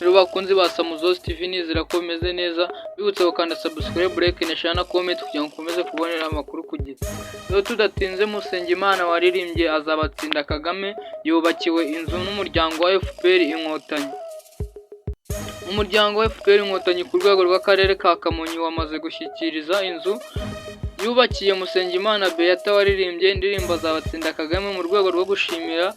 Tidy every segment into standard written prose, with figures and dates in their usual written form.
Rero bakunzi ba Samuzozi TV nizera ko bimeze neza, bibutse gukanda subscribe, like na share na comment kugira ngo ukomeze kubonera amakuru ku gihe. Rero tudatinze, Musengimana waririmbye Azabatsinda Kagame yubakiwe inzu n'umuryango wa FPR Inkotanyi. Umuryango wa FPR Inkotanyi ku rwego rw'akarere ka Kamonyi wamaze gushyikiriza inzu yubakiye Musengimana Beata waririmbye indirimbo Azabatsinda Kagame mu rwego rwo gushimira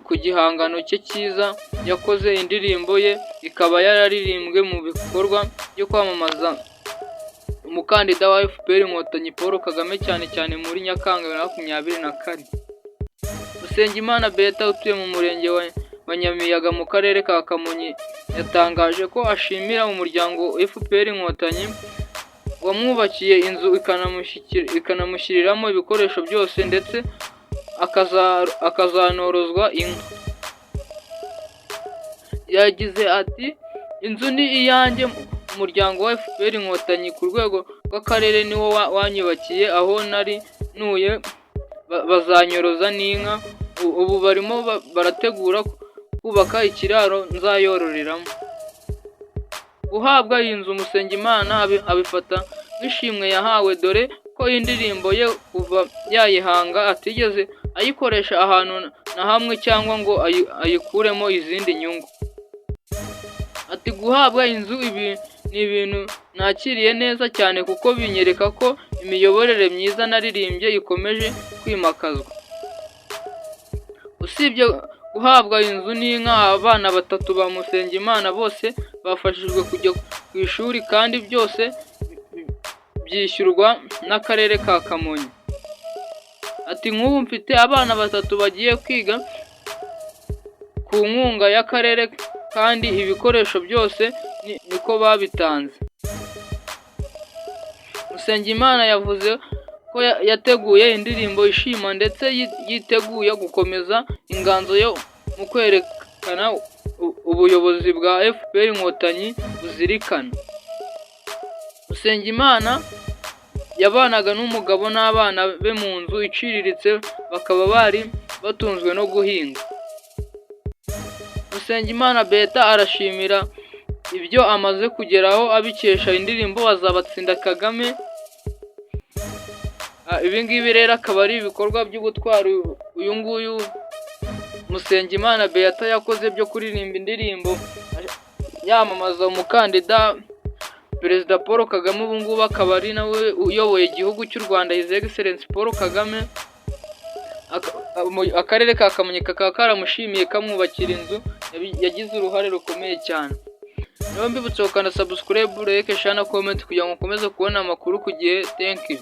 ku gihangano cye cyiza yakoze. Indirimbo ye ikaba yararirimbwe mu bikorwa byo kwamamaza umukandida wa FPR Inkotanyi Paul Kagame cyane cyane muri Nyakanga 2024. Musengimana Beata utuye mu murenge wa Nyamiyaga mu karere ka Kamonyi yatangaje ko ashimira umuryango FPR Inkotanyi wamwubakiye inzu ikanamushyiriramo ibikoresho byose ndetse akazanorozwa inka. Yagize ati inzu ni iyanjye, umuryango wa FPR Inkotanyi ku rwego rw'akarere niwo wanyubakiye, aho nari nuye bazanyoroza n'inka. Ubu barimo barategura kubaka ikiraro nzayororeramo. Guhabwa iyi nzu Musengimana abifata nk'ishimwe yahawe, dore ko indirimbo ye kuva yayihanga atigeze ayikoresha ahantu na hamwe cyangwa ngo ayikuremo izindi nyungu. Ati guhabwa inzu ibi ni ibintu nakiriye neza cyane kuko binyereka ko imiyoborere myiza naririmbye ikomeje kwimakazwa. Usibye guhabwa inzu n'inka, abana batatu ba Musengimana bose bafashijwe kujya ku ishuri kandi byose byishyurwa n'akarere ka Kamonyi. Ati nk'ubu mfite abana batatu bagiye kwiga ku nkunga y'akarere kandi ibikoresho byose niko babitanze. Musengimana yavuze ko yateguye indirimbo ishima ndetse yiteguye gukomeza inganzo yo mu kwerekana ubuyobozi bwa FPR Inkotanyi buzirikana. Musengimana yabanaga n'umugabo n'abana be mu nzu iciriritse, bakaba bari batunzwe no guhinga. Musengimana Beata arashimira ibyo amaze kugeraho abikesha indirimbo Azabatsinda Kagame. Ibi ngibi rero akaba ari ibikorwa by'ubutwari uyu nguyu Musengimana Beata yakoze byo kuririmba indirimbo yamamaza umukandida Perezida Paul Kagame. Ubu ngubu akaba ari nawe uyoboye igihugu cy'u Rwanda, His Excellency Paul Kagame. Akarere ka Kamonyi kakaba karamushimiye kamwubakira inzu, yagize uruhare rukomeye cyane. Niba mbibutse gukanda subscribe, like, share na comment kugira ngo ukomeze kubona amakuru ku gihe. Thank you.